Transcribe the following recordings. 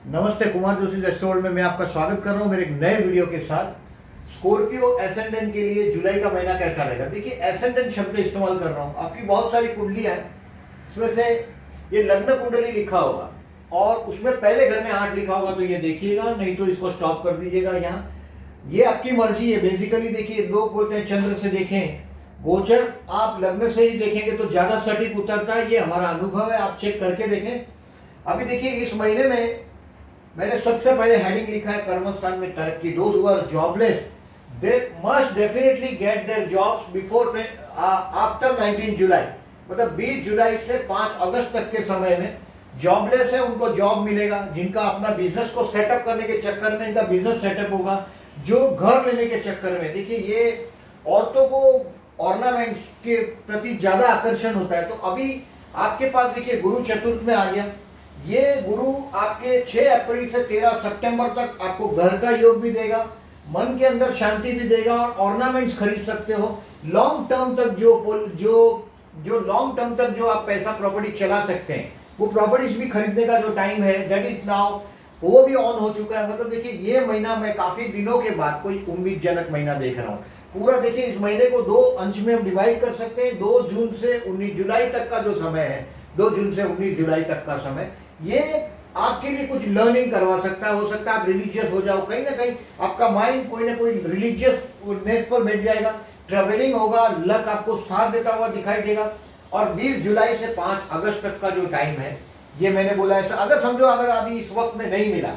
नमस्ते, कुमार जोशी रेस्टोरेंट में मैं आपका स्वागत कर रहा हूं मेरे एक नए वीडियो के साथ। स्कॉर्पियो एसेंडेंट के लिए जुलाई का महीना कैसा रहेगा। देखिए, एसेंडेंट शब्द इस्तेमाल कर रहा हूं। आपकी बहुत सारी कुंडलियां हैं, उसमें से ये लग्न कुंडली लिखा होगा और उसमें पहले घर में 8 लिखा होगा तो ये देखिएगा, नहीं तो इसको स्टॉप कर दीजिएगा। यहाँ ये आपकी मर्जी है। बेसिकली देखिए, लोग बोलते हैं चंद्र से देखें, गोचर आप लग्न से ही देखेंगे तो ज्यादा सटीक उतरता है। ये हमारा अनुभव है, आप चेक करके देखें। अभी देखिए, इस महीने में मैंने सबसे पहले हेडिंग लिखा है कर्मस्थान में तरक्की। Those who are jobless they must definitely get there jobs before after 19 जुलाई, मतलब 20 जुलाई से 5 अगस्त तक के समय में जॉबलेस है उनको जॉब मिलेगा। जिनका अपना बिजनेस को सेटअप करने के चक्कर में इनका बिजनेस सेटअप होगा, जो घर लेने के चक्कर में, देखिए ये औरतों को ऑर्नामेंट्स के प्रति ज्यादा आकर्षण होता है। तो अभी आपके पास देखिए गुरु चतुर्थ में आ गया। ये गुरु आपके 6 अप्रैल से 13 सितंबर तक आपको घर का योग भी देगा, मन के अंदर शांति भी देगा और ऑर्नामेंट्स खरीद सकते हो। लॉन्ग टर्म तक जो लॉन्ग टर्म तक जो आप पैसा प्रॉपर्टी चला सकते हैं, वो प्रॉपर्टीज भी खरीदने का जो टाइम है दैट इज नाउ, वो भी ऑन हो चुका है। मतलब देखिए, ये महीना मैं काफी दिनों के बाद कोई उम्मीदजनक महीना देख रहा हूँ। पूरा देखिए, इस महीने को 2 अंश में हम डिवाइड कर सकते हैं। 2 जून से 19 जुलाई तक का जो समय है, 2 जून से 19 जुलाई तक का समय, ये आपके लिए कुछ लर्निंग करवा सकता है। हो सकता है आप रिलीजियस हो जाओ, कहीं ना कहीं आपका माइंड कोई ना कोई रिलीजियसनेस पर बैठ जाएगा। ट्रेवलिंग होगा, लक आपको साथ देता हुआ दिखाई देगा। और 20 जुलाई से 5 अगस्त तक का जो टाइम है, ये मैंने बोला है। अगर समझो अगर अभी इस वक्त में नहीं मिला,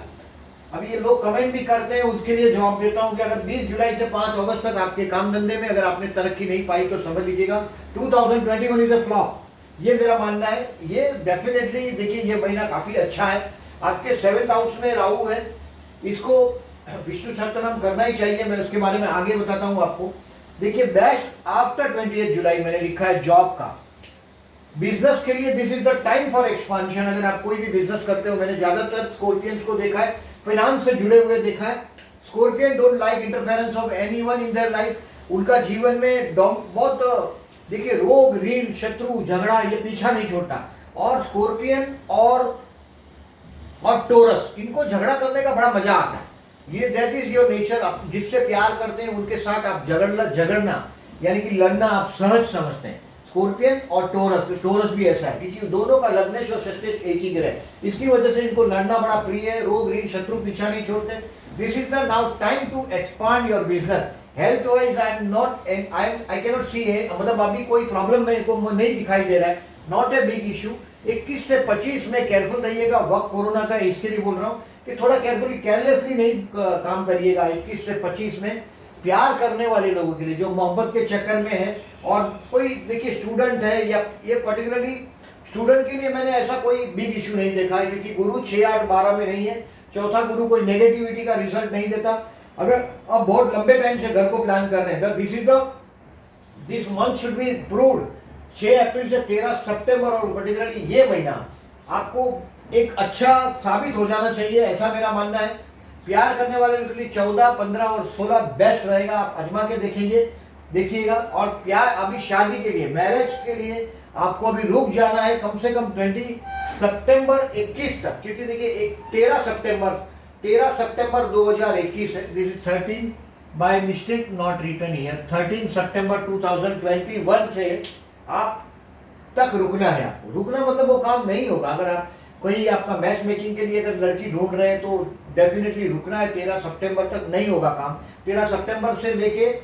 अभी ये लोग कमेंट भी करते हैं, उसके लिए जवाब देता हूं कि अगर 20 जुलाई से 5 अगस्त तक आपके काम धंधे में अगर आपने तरक्की नहीं पाई तो समझ लीजिएगा 2021 इज अ फ्लॉप। ये मेरा मानना है। ये डेफिनेटली देखिए, ये महीना काफी अच्छा है। आपके 7th हाउस में राहु है, इसको विष्णु सहस्त्रनाम करना ही चाहिए। मैं उसके बारे में आगे बताता हूं आपको। देखिए, बेस्ट आफ्टर 28 जुलाई मैंने लिखा है जॉब का। बिजनेस के लिए this is the time for expansion. अगर आप कोई भी बिजनेस करते हो, मैंने ज्यादातर स्कॉर्पियंस को देखा है, फाइनेंस से जुड़े हुए देखा है। Scorpion don't like interference of anyone in their life. उनका जीवन में बहुत देखिए, रोग, ऋण, शत्रु, झगड़ा ये पीछा नहीं छोड़ता। और स्कॉर्पियन और टोरस, इनको झगड़ा करने का बड़ा मजा आता है। ये दैट इज योर नेचर। आप जिससे प्यार करते हैं उनके साथ आप झगड़ना यानी कि लड़ना आप सहज समझते हैं। स्कॉर्पियन और टोरस भी ऐसा है, क्योंकि दोनों का लग्नेश और षष्ठेश एक ही ग्रह, इसकी वजह से इनको लड़ना बड़ा प्रिय है। रोग, ऋण, शत्रु पीछा नहीं छोड़ते। This is the now time to expand your business. Health wise I can not see है, मतलब अभी कोई प्रॉब्लम मेरे को नहीं दिखाई दे रहा है। Not a big issue. 21 से 25 में केयरफुल रहिएगा। वक्त कोरोना का, इसके लिए बोल रहा हूँ कि थोड़ा केयरफुली, केयरलेसली नहीं काम करिएगा। 21 से 25 में प्यार करने वाले लोगों के लिए, जो मोहब्बत के चक्कर में है, और कोई देखिए स्टूडेंट है, या ये पर्टिकुलरली स्टूडेंट के लिए मैंने ऐसा कोई बिग इशू नहीं देखा है, क्योंकि गुरु 6, 8, 12 में नहीं है। चौथा गुरु कोई नेगेटिविटी का रिजल्ट नहीं देता। अगर आप बहुत लंबे टाइम से घर को प्लान कर रहे हैं, this month should be proved. 6 अप्रैल से 13 सितंबर और पर्टिकुलरली ये महीना आपको एक अच्छा साबित हो जाना चाहिए, ऐसा मेरा मानना है। प्यार करने वाले के लिए 14, 15 और 16 बेस्ट रहेगा। आप आजमा के देखिएगा। और प्यार, अभी शादी के लिए, मैरिज के लिए आपको अभी रुक जाना है कम से कम 20 सितंबर 21 तक, क्योंकि देखिए 13 सितंबर 2021 है। This is 13 by mistake not written here. 13 सितंबर 2021 से आप तक रुकना है। आपको रुकना मतलब वो काम नहीं होगा। अगर आप कोई आपका मैच मेकिंग के लिए अगर लड़की ढूंढ रहे हैं तो डेफिनेटली रुकना है। 13 सितंबर तक नहीं होगा काम। 13 सितंबर से लेके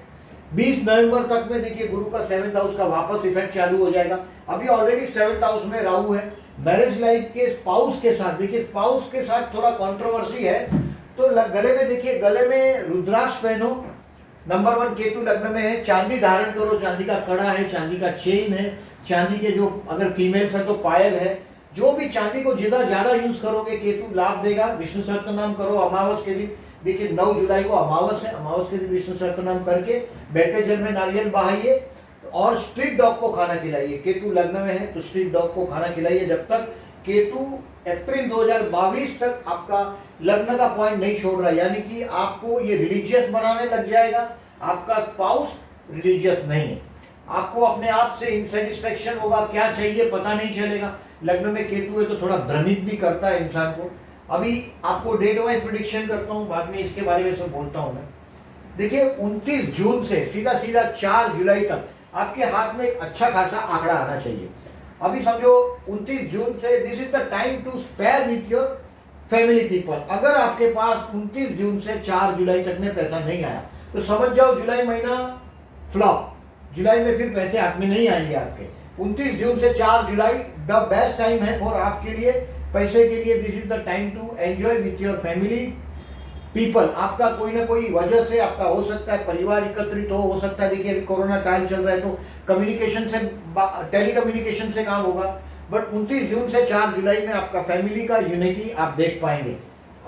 20 नवंबर तक में देखिए गुरु का 7th हाउस का वापस इफेक्ट चालू हो जाएगा। अभी ऑलरेडी 7th हाउस में राहु है। मैरिज लाइफ के स्पाउस के साथ, देखिए स्पाउस के साथ थोड़ा कंट्रोवर्सी है, तो गले में देखिए, गले में रुद्राक्ष पहनो। नंबर 1 केतु लग्न में है। चांदी धारण करो, चांदी का कड़ा है, चांदी का चेन है, चांदी के जो अगर फीमेल्स है तो पायल है। जो भी चांदी को ज्यादा यूज करोगे, केतु लाभ देगा। विष्णु सहस्त्रनाम करो अमावस के दिन। देखिए 9 जुलाई को अमावस है, अमावस के दिन विष्णु सहस्त्रनाम करके बहते जल में नारियल बहाइए और स्ट्रीट डॉग को खाना खिलाइए। केतु लग्न में है तो स्ट्रीट डॉग को खाना खिलाइए। जब तक केतु अप्रैल 2022 तक आपका लग्न का पॉइंट नहीं छोड़ रहा, यानी कि आपको ये रिलीजियस बनाने लग जाएगा। आपका स्पाउस रिलीजियस नहीं है, आपको अपने आप से इनसेटिस्फेक्शन होगा, क्या चाहिए पता नहीं चलेगा। लग्न में केतु है तो थोड़ा भ्रमित भी करता है इंसान को। अभी आपको डेट वाइज प्रिडिक्शन करता हूँ, बाद में इसके बारे में सब बोलता हूँ मैं। देखिए 29 जून से सीधा सीधा 4 जुलाई तक आपके हाथ में एक अच्छा खासा आंकड़ा आना चाहिए। अभी समझो 29 जून से this is the time to spare with your family people. अगर आपके पास 29 जून से 4 जुलाई तक में पैसा नहीं आया तो समझ जाओ जुलाई महीना फ्लॉप, जुलाई में फिर पैसे हाथ में नहीं आएंगे आपके। 29 जून से 4 जुलाई द बेस्ट टाइम है फॉर आपके लिए, पैसे के लिए। This is the time to enjoy with your family people. आपका कोई ना कोई वजह से आपका हो सकता है परिवार एकत्रित हो सकता है। देखिए अभी कोरोना टाइम चल रहा है तो कम्युनिकेशन से, टेली कम्युनिकेशन से काम होगा, बट 29 जून से 4 जुलाई में आपका फैमिली का यूनिटी आप देख पाएंगे।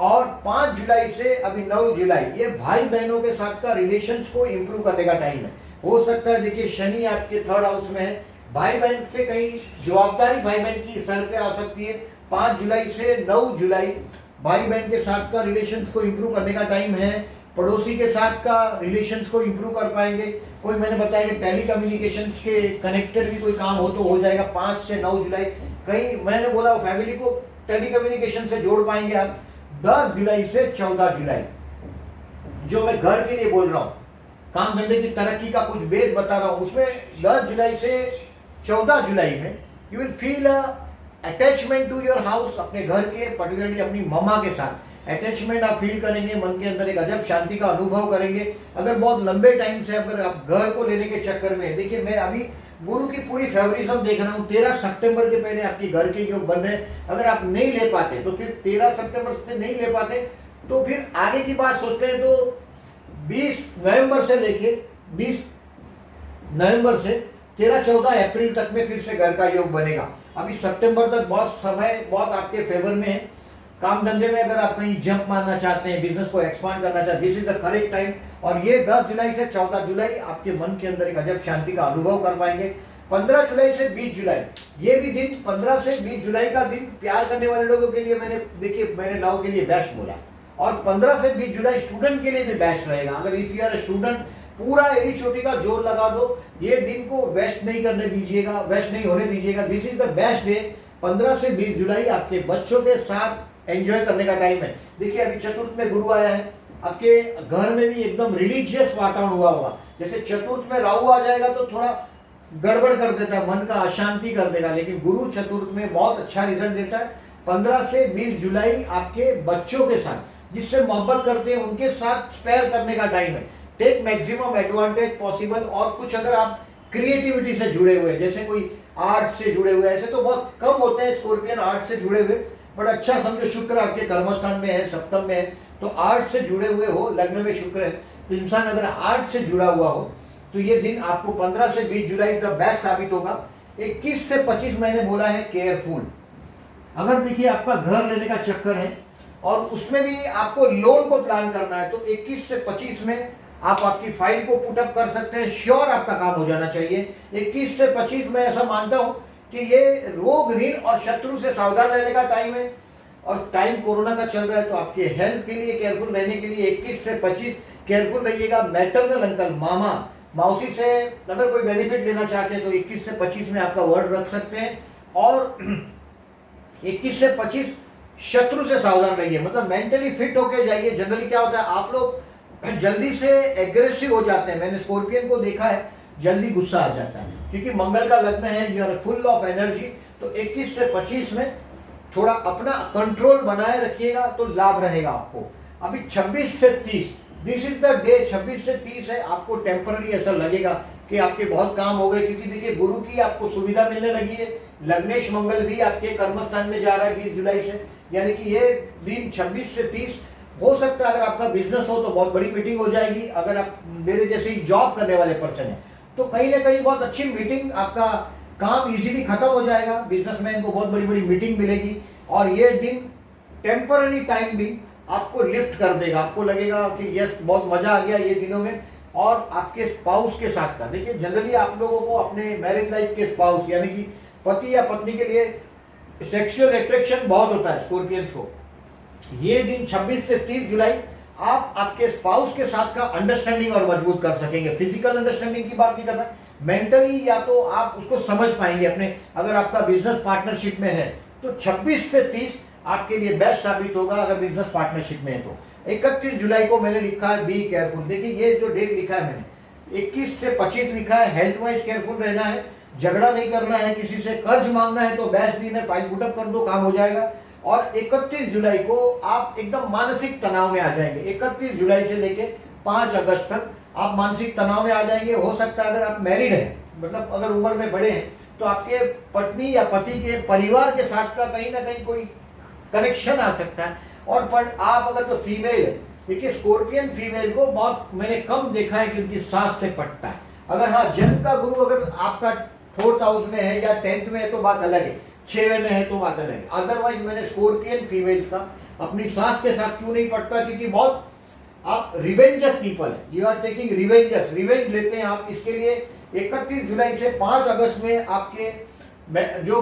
और 5 जुलाई से अभी 9 जुलाई ये भाई बहनों के साथ का रिलेशंस को इम्प्रूव करने का टाइम है। हो सकता है देखिए शनि आपके 3rd हाउस में है, भाई बहन से कहीं जवाबदारी भाई बहन की सर पे आ सकती है। 5 जुलाई से 9 जुलाई भाई बहन के साथ का रिलेशंस को इम्प्रूव करने का टाइम है। पड़ोसी के साथ का रिलेशंस को इम्प्रूव कर पाएंगे। कोई मैंने बताया कि टेली कम्युनिकेशंस के कनेक्टेड भी कोई काम हो तो हो जाएगा 5 से 9 जुलाई। कहीं मैंने बोला फैमिली को टेली कम्युनिकेशन से जोड़ पाएंगे आप। 10 जुलाई से 14 जुलाई जो मैं घर के लिए बोल रहा हूँ, काम धंधे की तरक्की का कुछ बेस बता रहा हूँ, उसमें 10 जुलाई से 14 जुलाई में you will feel attachment to your house. अपने घर के पर्टिकुलरली अपनी मम्मा के साथ अटैचमेंट आप फील करेंगे, मन के अंदर एक अजब शांति का अनुभव करेंगे। अगर बहुत लंबे टाइम से अगर आप घर को लेने के चक्कर में, देखिए मैं अभी गुरु की पूरी फेवरिज्म देख रहा हूँ। 13 सितंबर के पहले आपके घर के योग बन रहे हैं। अगर आप नहीं ले पाते तो फिर 13 सितंबर से नहीं ले पाते तो फिर आगे की बात सोचते हैं तो 20 नवंबर से लेके 20 नवंबर से 13-14 अप्रैल तक में फिर से घर का योग बनेगा। अभी सितंबर तक बहुत समय बहुत आपके फेवर में है। काम धंधे में अगर आप कहीं जंप मारना चाहते हैं, बिजनेस को एक्सपांड करना चाहते हैं, this is the correct time. और ये 10 जुलाई से 14 जुलाई आपके मन के अंदर एक अजब शांति का अनुभव कर पाएंगे। 15 जुलाई से 20 जुलाई ये भी दिन, 15 से 20 जुलाई का दिन प्यार करने वाले लोगों के लिए मैंने लव के लिए बेस्ट बोला। और 15 से 20 जुलाई स्टूडेंट के लिए भी बेस्ट रहेगा। अगर इफ यू आर स्टूडेंट पूरा एड़ी चोटी का जोर लगा दो, ये दिन को वेस्ट नहीं करने दीजिएगा, वेस्ट नहीं होने दीजिएगा। This is the best day. 15 से 20 जुलाई आपके बच्चों के साथ एंजॉय करने का टाइम है। देखिए अभी चतुर्थ में गुरु आया है, आपके घर में भी एकदम रिलीजियस वातावरण हुआ होगा। जैसे चतुर्थ में राहु आ जाएगा तो थोड़ा गड़बड़ कर देता है, मन का अशांति कर देगा, लेकिन गुरु चतुर्थ में बहुत अच्छा रिजल्ट देता है। 15 से 20 जुलाई आपके बच्चों के साथ, जिससे मोहब्बत करते हैं उनके साथ स्पेयर करने का टाइम है। Take maximum advantage possible. और कुछ अगर आप क्रिएटिविटी से जुड़े हुए, जैसे कोई आर्ट से जुड़े हुए, ऐसे तो बहुत कम होते हैं स्कॉर्पियन आर्ट से जुड़े हुए, बट अच्छा समझो शुक्र आपके कर्मस्थान में है, सप्तम में है, तो आर्ट से जुड़े हुए हो, लग्न में शुक्र है, तो इंसान अगर आर्ट से जुड़ा हुआ हो तो ये दिन आपको 15 से 20 जुलाई द बेस्ट साबित होगा। 21 से 25 मैंने बोला है केयरफुल। अगर देखिए आपका घर लेने का चक्कर है और उसमें भी आपको लोन को प्लान करना है तो 21 से 25 में आप आपकी फाइल को पुटअप कर सकते हैं। श्योर आपका काम हो जाना चाहिए। 21 से 25 में ऐसा मानता हूं कि ये रोग, ऋण और शत्रु से सावधान रहने का टाइम है। और टाइम कोरोना का चल रहा है तो आपके हेल्थ के लिए केयरफुल रहने के लिए 21 से 25 केयरफुल रहिएगा। मैटरनल अंकल, मामा, मौसी से अगर कोई बेनिफिट लेना चाहते हैं तो 21 से 25 में आपका वर्ड रख सकते हैं। और 21 से 25 शत्रु से सावधान रहिए, मतलब मेंटली फिट होके जाइए। जनरली क्या होता है, आप लोग जल्दी से एग्रेसिव हो जाते हैं। मैंने स्कॉर्पियन को देखा है, जल्दी गुस्सा आ जाता है, क्योंकि मंगल का लग्न है, you are full of energy. तो 21 से 25 में थोड़ा अपना कंट्रोल बनाए रखिएगा तो लाभ रहेगा आपको। अभी 26 से 30 दिस इज द डे। 26 से 30 है, आपको टेम्पररी ऐसा लगेगा कि आपके बहुत काम हो गए, क्योंकि देखिए गुरु की आपको सुविधा मिलने लगी है। लग्नेश मंगल भी आपके कर्मस्थान में जा रहा है 20 जुलाई से, यानी कि ये दिन 26 से 30 हो सकता है। अगर आपका बिजनेस हो तो बहुत बड़ी मीटिंग हो जाएगी। अगर आप मेरे जैसे ही जॉब करने वाले पर्सन हैं तो कहीं ना कहीं बहुत अच्छी मीटिंग, आपका काम इजीली खत्म हो जाएगा। बिजनेसमैन को बहुत बड़ी बड़ी मीटिंग मिलेगी। और ये दिन टेम्पररी टाइम भी आपको लिफ्ट कर देगा। आपको लगेगा कि यस बहुत मजा आ गया ये दिनों में। और आपके स्पाउस के साथ का, देखिए जनरली आप लोगों को अपने मैरिज लाइफ के स्पाउस यानी कि पति या पत्नी के लिए सेक्सुअल अट्रैक्शन बहुत होता है स्कॉर्पियंस को। ये दिन 26 से 30 जुलाई आप आपके स्पाउस के साथ का अंडरस्टैंडिंग और मजबूत कर सकेंगे। फिजिकल अंडरस्टैंडिंग की बात नहीं कर रहा, मेंटली या तो आप उसको समझ पाएंगे अपने। अगर आपका बिजनेस पार्टनरशिप में है तो 26 से 30 आपके लिए बेस्ट साबित होगा अगर बिजनेस पार्टनरशिप में है तो। 31 जुलाई को मैंने लिखा है बी केयरफुल। देखिए ये जो डेट लिखा है मैंने 21 से 25 लिखा है, हेल्थ वाइज केयरफुल रहना है, झगड़ा नहीं करना है, किसी से कर्ज मांगना है तो बेस्ट दिन है, फाइल पुटअप कर दो, काम हो जाएगा। और 31 जुलाई को आप एकदम मानसिक तनाव में आ जाएंगे। 31 जुलाई से लेके 5 अगस्त तक आप मानसिक तनाव में आ जाएंगे। हो सकता है अगर आप मैरिड हैं, मतलब अगर उम्र में बड़े हैं, तो आपके पत्नी या पति के परिवार के साथ का कहीं ना कहीं कोई कनेक्शन आ सकता है। और पर आप अगर जो फीमेल है, देखिए स्कॉर्पियन फीमेल को बहुत मैंने कम देखा है कि उनकी सास से पटता है। अगर हाँ जन्म का गुरु अगर आपका 4th हाउस में है या 10th में है तो बात अलग है, 6वें में है तो बात अलग है। अदरवाइज मैंने स्कॉर्पियन फीमेल्स का अपनी सास के साथ क्यों नहीं पटता, क्योंकि बहुत आप रिवेंजस पीपल है, यू आर टेकिंग रिवेंजस, रिवेंज लेते हैं आप। इसके लिए 31 जुलाई से 5 अगस्त में आपके जो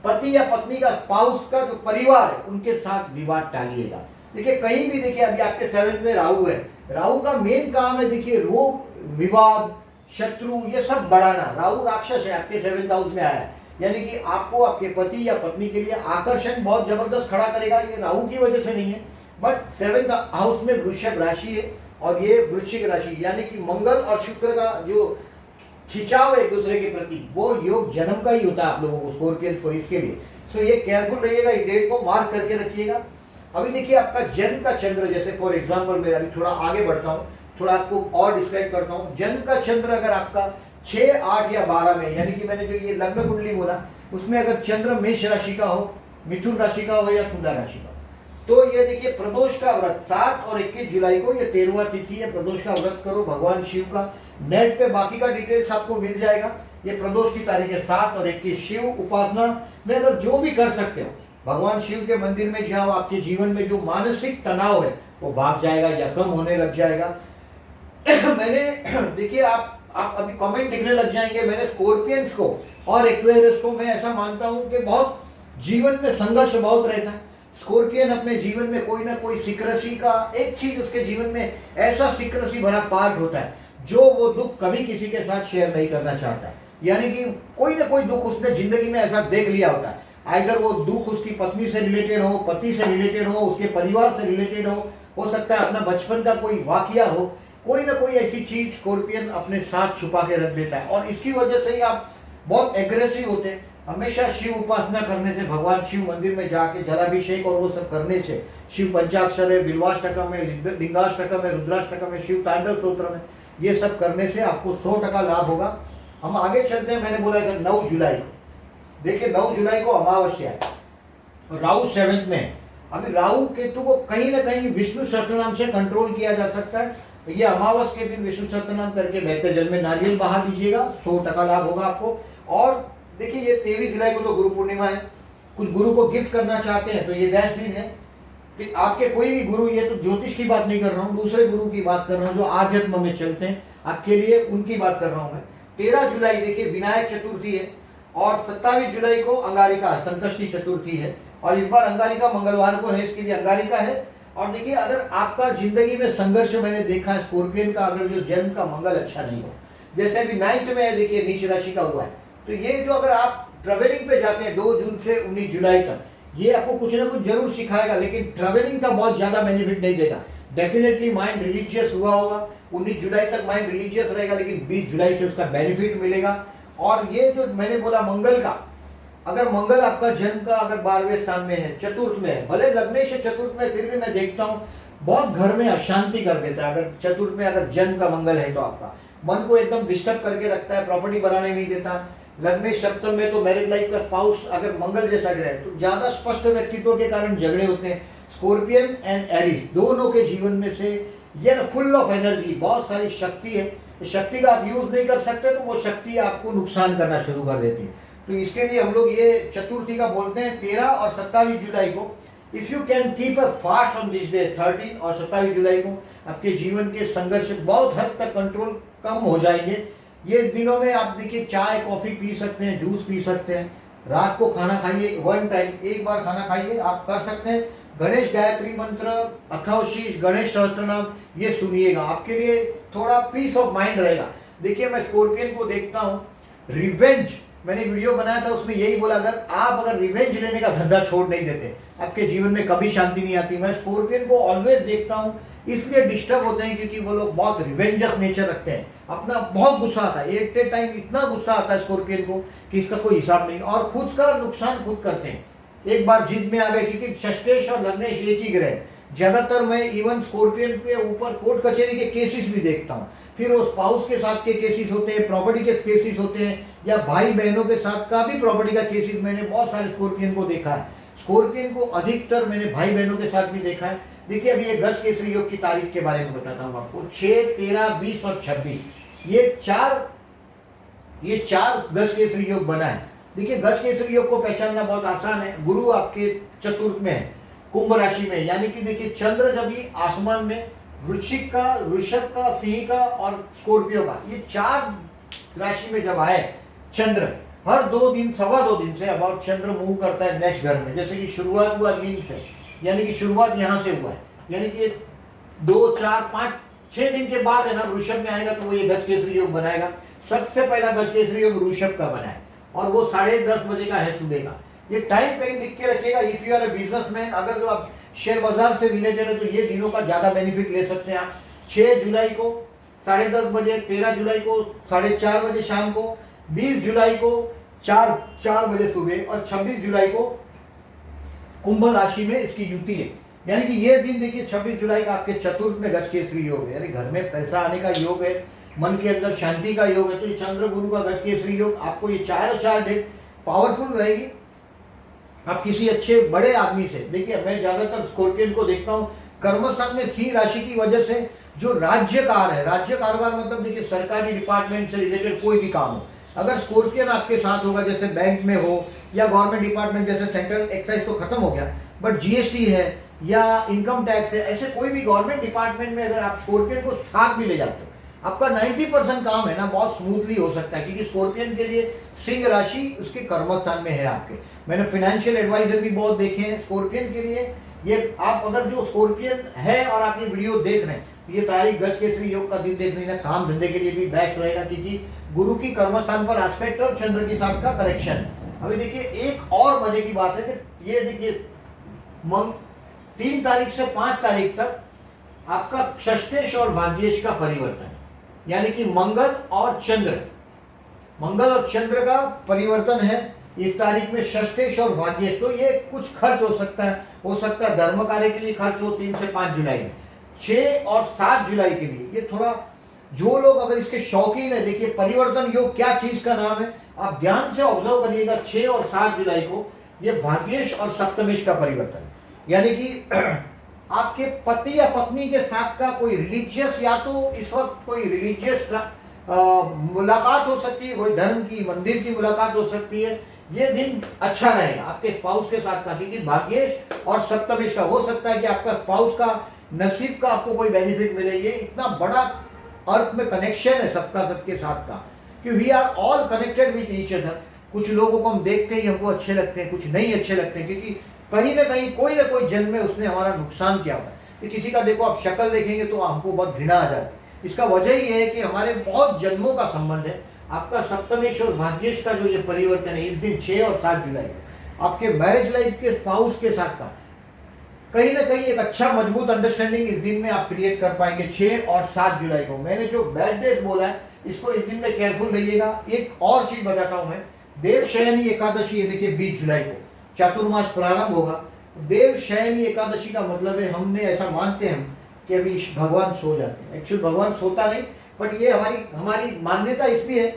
पति या पत्नी का स्पाउस का जो परिवार है उनके साथ विवाद टालिएगा। देखिए कहीं भी देखिए अभी आपके 7th में राहु है, राहु का मेन काम है देखिए रोग, विवाद, शत्रु, ये सब बढ़ाना। राहु राक्षस है, आपके 7th हाउस में आया है, यानी कि आपको आपके पति या पत्नी के लिए आकर्षण बहुत जबरदस्त खड़ा करेगा। ये राहु की वजह से नहीं है, बट 7th हाउस में वृषभ राशि है और ये वृश्चिक राशि, यानी कि मंगल और शुक्र का जो खिंचाव एक दूसरे के प्रति, वो योग जन्म का ही होता है आप लोगों को, स्कॉर्पियंस को। इसके लिए सो ये केयरफुल रहिएगा, इस डेट को मार्क करके रखिएगा। अभी देखिए आपका जन्म का चंद्र, जैसे फॉर एग्जांपल मैं अभी थोड़ा आगे बढ़ता हूँ, थोड़ा आपको और डिस्क्राइब करता हूँ। जन्म का चंद्र अगर आपका 6, 8 या 12 में, यानी कि मैंने जो ये लग्न कुंडली बोला उसमें अगर चंद्र मेष राशि का हो, मिथुन राशि का हो या तुला राशि का, तो ये देखिए प्रदोष का व्रत 7 और 21 जुलाई को, ये 13वां तिथि है, प्रदोष का व्रत करो भगवान शिव का। नेट पे बाकी का डिटेल्स आपको मिल जाएगा। ये प्रदोष की तारीख है 7 और 21। शिव उपासना में अगर जो भी कर सकते हो, भगवान शिव के मंदिर में जाओ, आपके जीवन में जो मानसिक तनाव है वो भाग जाएगा या कम होने लग जाएगा। मैंने देखिए आप अभी कमेंट दिखने लग जाएंगे। मैंने स्कॉर्पियंस को और एक्वेरियस को मैं ऐसा मानता हूं कि बहुत जीवन में संघर्ष बहुत रहता है। स्कॉर्पियन अपने जीवन में कोई ना कोई सिक्रेसी का एक चीज, उसके जीवन में ऐसा सिक्रेसी भरा पार्ट होता है जो वो दुख कभी किसी के साथ शेयर नहीं करना चाहता। यानी कि कोई ना कोई दुख उसने जिंदगी में ऐसा देख लिया होता है, अगर वो दुख उसकी पत्नी से रिलेटेड हो, पति से रिलेटेड हो, उसके परिवार से रिलेटेड हो सकता है अपना बचपन का कोई वाकया हो, कोई ना कोई ऐसी चीज स्कॉर्पियन अपने साथ छुपा के रख देता है। और इसकी वजह से ही आप बहुत एग्रेसिव होते हैं। हमेशा शिव उपासना करने से, भगवान शिव मंदिर में जाके जलाभिषेक और वो सब करने से, शिव पंचाक्षर है, बिल्वाष्टकम है, लिंगाष्टकम है, रुद्राष्टकम है, शिव तांडव स्तोत्र में, ये सब करने से आपको 100% लाभ होगा। हम आगे चलते हैं। मैंने बोला सर 9 जुलाई को, देखिए 9 जुलाई को अमावस्या है, राहु 7th में है। अभी राहु केतु को कहीं ना कहीं विष्णु सहस्त्रनाम से कंट्रोल किया जा सकता है। तो ये अमावस के दिन विष्णु सहस्त्रनाम करके बहते जल में नारियल बहा दीजिएगा, 100% लाभ होगा आपको। और देखिए ये 23 जुलाई को तो गुरु पूर्णिमा है, कुछ गुरु को गिफ्ट करना चाहते हैं तो ये बेस्ट दिन है कि आपके कोई भी गुरु, ये तो ज्योतिष की बात नहीं कर रहा हूँ, दूसरे गुरु की बात कर रहा हूँ जो आध्यात्म में चलते हैं, आपके लिए उनकी बात कर रहा हूँ मैं। 13 जुलाई देखिए विनायक चतुर्थी है और 27 जुलाई को अंगारिका संकष्टी चतुर्थी है। और इस बार अंगारिका मंगलवार को है, इसके लिए अंगारिका है। और देखिए अगर आपका जिंदगी में संघर्ष मैंने देखा है स्कॉर्पियन का, अगर जो जन्म का मंगल अच्छा नहीं हो, जैसे अभी 9th में है देखिए नीच राशि का हुआ है, तो ये जो अगर आप ट्रेवलिंग पे जाते हैं 2 जून से 19 जुलाई तक, ये आपको कुछ ना कुछ जरूर सिखाएगा, लेकिन ट्रेवलिंग का बहुत ज्यादा बेनिफिट नहीं देगा। डेफिनेटली माइंड रिलीजियस हुआ होगा, 19 जुलाई तक माइंड रिलीजियस रहेगा, लेकिन 20 जुलाई से उसका बेनिफिट मिलेगा। और ये जो मैंने बोला मंगल का, अगर मंगल आपका जन्म का अगर 12वें स्थान में है, चतुर्थ में है, भले लग्नेश से चतुर्थ में, फिर भी मैं देखता हूँ बहुत घर में अशांति कर देता है। अगर चतुर्थ में अगर जन्म का मंगल है तो आपका मन को एकदम डिस्टर्ब करके रखता है, प्रॉपर्टी बनाने नहीं देता। लग्नेश सप्तम में तो मैरिज लाइफ का स्पाउस अगर मंगल जैसा ग्रह है तो ज्यादा स्पष्ट व्यक्तित्व के कारण झगड़े होते हैं। स्कॉर्पियन एंड एरीज दोनों के जीवन में से ये फुल ऑफ एनर्जी, बहुत सारी शक्ति है। शक्ति का आप यूज नहीं कर सकते तो वो शक्ति आपको नुकसान करना शुरू कर देती है। तो इसके लिए हम लोग ये चतुर्थी का बोलते हैं 13 और 27 जुलाई को। If you can keep a fast on this day 13 और 27 जुलाई को, आपके जीवन के संघर्ष बहुत हद तक कंट्रोल कम हो जाएंगे। ये दिनों में आप देखिए चाय कॉफी पी सकते हैं, जूस पी सकते हैं, रात को खाना खाइए, 1 टाइम एक बार खाना खाइए, आप कर सकते हैं। गणेश गायत्री मंत्र, अथर्वशीष, गणेश सहस्त्रनाम ये सुनिएगा, आपके लिए थोड़ा पीस ऑफ माइंड रहेगा। देखिए मैं स्कॉर्पियन को देखता हूँ, रिवेंज मैंने वीडियो बनाया था, उसमें यही बोला अगर रिवेंज लेने का धंधा छोड़ नहीं देते, आपके जीवन में कभी शांति नहीं आती। मैं स्कॉर्पियन को ऑलवेज देखता हूँ, इसलिए डिस्टर्ब होते हैं क्योंकि वो लोग बहुत रिवेंजस नेचर रखते हैं। अपना बहुत गुस्सा आता है, एक टाइम इतना गुस्सा आता है स्कॉर्पियन को कि इसका कोई हिसाब नहीं, और खुद का नुकसान खुद करते हैं। एक बार जिद में आ गए, क्योंकि षष्टेश और लग्नेश एक ही ग्रह, ज्यादातर मैं इवन स्कॉर्पियन के ऊपर कोर्ट कचहरी के केसेस भी देखता हूँ। फिर वो स्पाउस के साथ के केसेस होते हैं, प्रॉपर्टी के केसेस होते हैं, या भाई बहनों के साथ का भी प्रॉपर्टी का केसेस मैंने बहुत सारे स्कॉर्पियन को देखा है। स्कॉर्पियन को अधिकतर मैंने भाई बहनों के साथ भी देखा है। देखिए अभी ये गज केसरी योग की तारीख के बारे में बताता हूँ आपको। 6, 13, 20 और 26 ये चार गज केसरी योग बना है। देखिए गज केसरी योग को पहचानना बहुत आसान है। गुरु आपके चतुर्थ में है, कुंभ राशि में, यानी कि देखिए चंद्र जब ये आसमान में वृश्चिक का, ऋषभ का, सिंह का और स्कॉर्पियो का, ये 4 राशि में जब आए चंद्र, हर 2 दिन, सवा 2 दिन से अबाउट चंद्र मूव करता है नेक्स्ट घर में। जैसे कि शुरुआत हुआ मीन से, यानी कि शुरुआत यहाँ से हुआ है, यानी कि 2, 4, 5, 6 दिन के बाद है ना वृषभ में आएगा, तो वो ये गज केसरी योग बनाएगा। सबसे पहला गज केसरी योग वृषभ का बना है, और वो 10:30 बजे का है सुबह का। ये टाइम कहीं लिख के रखिएगा। If you are a businessman, अगर जो आप शेयर बाजार से रिलेटेड है, तो ये दिनों का ज्यादा बेनिफिट ले सकते हैं आप। 6 जुलाई को 10:30 बजे, 13 जुलाई को 4:30 बजे शाम को, 20 जुलाई को 4 बजे सुबह, और 26 जुलाई को कुंभ राशि में इसकी युति है। यानी कि ये दिन देखिए 26 जुलाई का आपके चतुर्थ में गज केसरी योग है, यानी घर में पैसा आने का योग है, मन के अंदर शांति का योग है। तो ये चंद्र गुरु का गज केसरी योग आपको ये 4 डेट पावरफुल रहेगी। आप किसी अच्छे बड़े आदमी से, देखिए मैं ज्यादातर स्कॉर्पियन को देखता हूँ कर्मस्थान में सिंह राशि की वजह से, जो राज्यकार है, राज्य कारोबार मतलब देखिए सरकारी डिपार्टमेंट से रिलेटेड कोई भी काम हो, अगर स्कॉर्पियन आपके साथ होगा, जैसे बैंक में हो या गवर्नमेंट डिपार्टमेंट, जैसे सेंट्रल एक्साइज तो खत्म हो गया, बट जीएसटी है या इनकम टैक्स है, ऐसे कोई भी गवर्नमेंट डिपार्टमेंट में अगर आप स्कॉर्पियन को साथ भी ले जाते हो, आपका 90% काम है ना बहुत स्मूथली हो सकता है। क्योंकि स्कॉर्पियन के लिए सिंह राशि उसके कर्मस्थान में है आपके। मैंने फाइनेंशियल एडवाइजर भी बहुत देखे हैं स्कॉर्पियन के लिए। ये आप अगर जो स्कॉर्पियन है और आप ये वीडियो देख रहे हैं, तो ये तारीख गज केसरी योग का दिन देख लेना, काम धंधे के लिए भी बेस्ट रहेगा, क्योंकि गुरु की कर्मस्थान पर एस्पेक्ट और चंद्र के साथ का करेक्शन। अभी देखिए एक और मजे की बात है कि ये देखिए 3 तारीख से 5 तारीख तक आपका षष्टेश और भाग्येश का परिवर्तन है, यानी कि मंगल और चंद्र का परिवर्तन है इस तारीख में, षष्टेश और भाग्येश। तो ये कुछ खर्च हो सकता है धर्म कार्य के लिए खर्च हो 3 से 5 जुलाई में। 6 और 7 जुलाई के लिए ये थोड़ा, जो लोग अगर इसके शौकीन है, देखिए परिवर्तन योग क्या चीज का नाम है, आप ध्यान से ऑब्जर्व करिएगा। 6 और 7 जुलाई को ये भाग्येश और सप्तमेश का परिवर्तन, यानी कि आपके पति या पत्नी के साथ का कोई रिलीजियस, या तो इस वक्त कोई रिलीजियस मुलाकात हो सकती है, कोई धर्म की, मंदिर की मुलाकात हो सकती है। ये दिन अच्छा रहेगा आपके स्पाउस के साथ का, क्योंकि भाग्येश और सप्तमेश का हो सकता है कि आपका स्पाउस का नसीब का आपको कोई बेनिफिट मिले। ये इतना बड़ा अर्थ में कनेक्शन है सबका सबके साथ का, कि we are all connected with each other. कुछ लोगों को हम देखते ही हमको अच्छे लगते हैं, कुछ नहीं अच्छे लगते हैं, क्योंकि कहीं ना कहीं कोई ना कोई जन्म में उसने हमारा नुकसान किया हुआ है। किसी का देखो आप शक्ल देखेंगे तो हमको बहुत घृणा आ जाती है। इसका वजह ये है कि हमारे बहुत जन्मों का संबंध है। आपका सप्तमेश और भाग्येश का जो ये परिवर्तन है इस दिन 6 और 7 जुलाई आपके मैरिज लाइफ के स्पाउस के साथ का कहीं ना कहीं एक अच्छा मजबूत अंडरस्टैंडिंग इस दिन में आप क्रिएट कर पाएंगे। 6 और 7 जुलाई को मैंने जो बैड डेज बोला है, इसको इस दिन में केयरफुल रहिएगा। एक और चीज बताता हूं मैं, देवशयनी एकादशी है, देखिए 20 जुलाई को चातुर्मास प्रारंभ होगा। देवशयनी एकादशी का मतलब है, हमने ऐसा मानते हैं कि अभी भगवान सो जाते हैं, एक्चुअली भगवान सोता नहीं, बट ये हमारी मान्यता इसलिए है,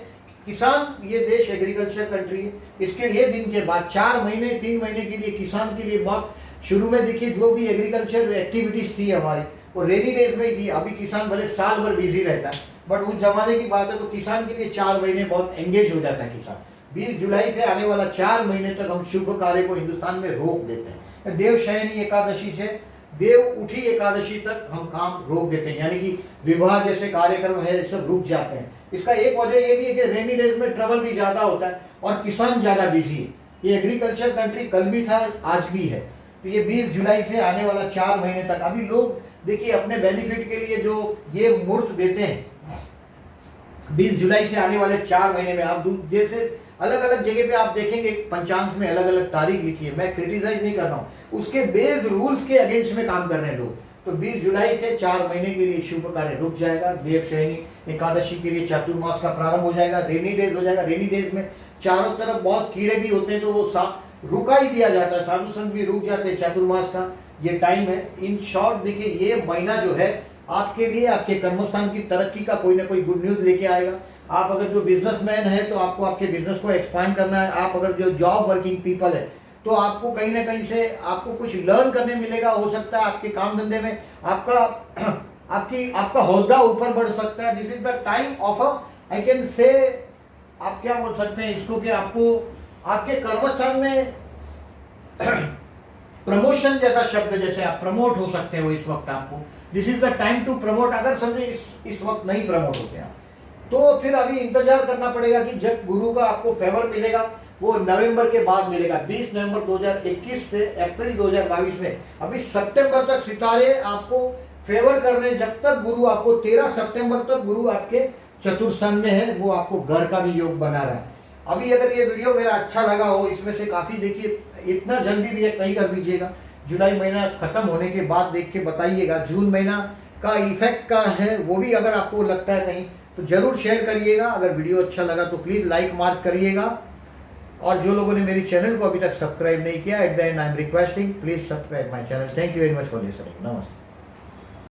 किसान, ये देश एग्रीकल्चर कंट्री है, इसके लिए दिन के बाद 4 महीने 3 महीने के लिए किसान के लिए बहुत, शुरू में देखिए जो भी एग्रीकल्चर एक्टिविटीज थी हमारी वो रेनी डेज में ही थी। अभी किसान भले साल भर बिजी रहता है, बट उस जमाने की बात है तो किसान के लिए 4 महीने बहुत एंगेज हो जाता है किसान। 20 जुलाई से आने वाला 4 महीने तक हम शुभ कार्य को हिंदुस्तान में रोक देते हैं। देवशयनी एकादशी से देव उठी एकादशी तक हम काम रोक देते हैं, यानी कि विवाह जैसे कार्यक्रम है सब रुक जाते हैं। इसका एक वजह ये भी है कि रेनी डेज में ट्रबल भी ज्यादा होता है और किसान ज्यादा बिजी है। ये एग्रीकल्चर कंट्री कल भी था, आज भी है। तो ये 20 जुलाई से आने वाला 4 महीने तक अभी लोग देखिए अपने बेनिफिट के लिए जो ये मुहूर्त देते हैं, 20 जुलाई से आने वाले 4 महीने में आप जैसे अलग अलग जगह पे आप देखेंगे पंचांग में अलग अलग तारीख लिखी है, मैं क्रिटिसाइज नहीं कर रहा हूँ, उसके बेस रूल्स के अगेंस्ट में काम कर रहे हैं लोग। तो 20 जुलाई से 4 महीने के लिए शुभ कार्य रुक जाएगा। देवशयनी एकादशी के लिए चातुर्मास का प्रारंभ हो जाएगा, रेनी डेज हो जाएगा। रेनी डेज में चारों तरफ बहुत कीड़े भी होते हैं, तो वो रुका ही दिया जाता है, साधु संत भी रुक जाते हैं। चातुर्मास का ये टाइम है। इन शॉर्ट देखिए, ये महीना जो है आपके लिए, आपके कर्मस्थान की तरक्की का कोई ना कोई गुड न्यूज लेके आएगा। आप अगर जो बिजनेसमैन है तो आपको आपके बिजनेस को एक्सपांड करना है। आप अगर जो जॉब वर्किंग पीपल है तो आपको कहीं ना कहीं से आपको कुछ लर्न करने मिलेगा। हो सकता है आपके काम धंधे में आपका आपका होद्दा ऊपर बढ़ सकता है। This is the time of I can say, आप क्या बोल सकते हैं इसको, कि आपको आपके कर्मस्थान में प्रमोशन जैसा शब्द, जैसे आप प्रमोट हो सकते हो इस वक्त आपको। This is the time to promote. अगर समझे इस वक्त नहीं प्रमोट होते आप तो फिर अभी इंतजार करना पड़ेगा कि जब गुरु का आपको फेवर मिलेगा वो नवंबर के बाद मिलेगा। 20 नवंबर 2021 से अप्रैल 2022 में, अभी सितंबर तक सितारे आपको फेवर कर रहे हैं। जब तक गुरु आपको 13 सितंबर तक गुरु आपके चतुर्थस्थान में है, वो आपको घर का भी योग बना रहा है। अभी अगर ये वीडियो मेरा अच्छा लगा हो, इसमें से काफ़ी देखिए, इतना जल्दी रिएक्ट नहीं कर दीजिएगा। जुलाई महीना खत्म होने के बाद देख के बताइएगा। जून महीना का इफेक्ट का है वो भी अगर आपको लगता है कहीं, तो जरूर शेयर करिएगा। अगर वीडियो अच्छा लगा तो प्लीज़ लाइक मार्क करिएगा। और जो लोगों ने मेरी चैनल को अभी तक सब्सक्राइब नहीं किया, at the and I am requesting, please subscribe my channel. Thank you very much for listening. नमस्ते।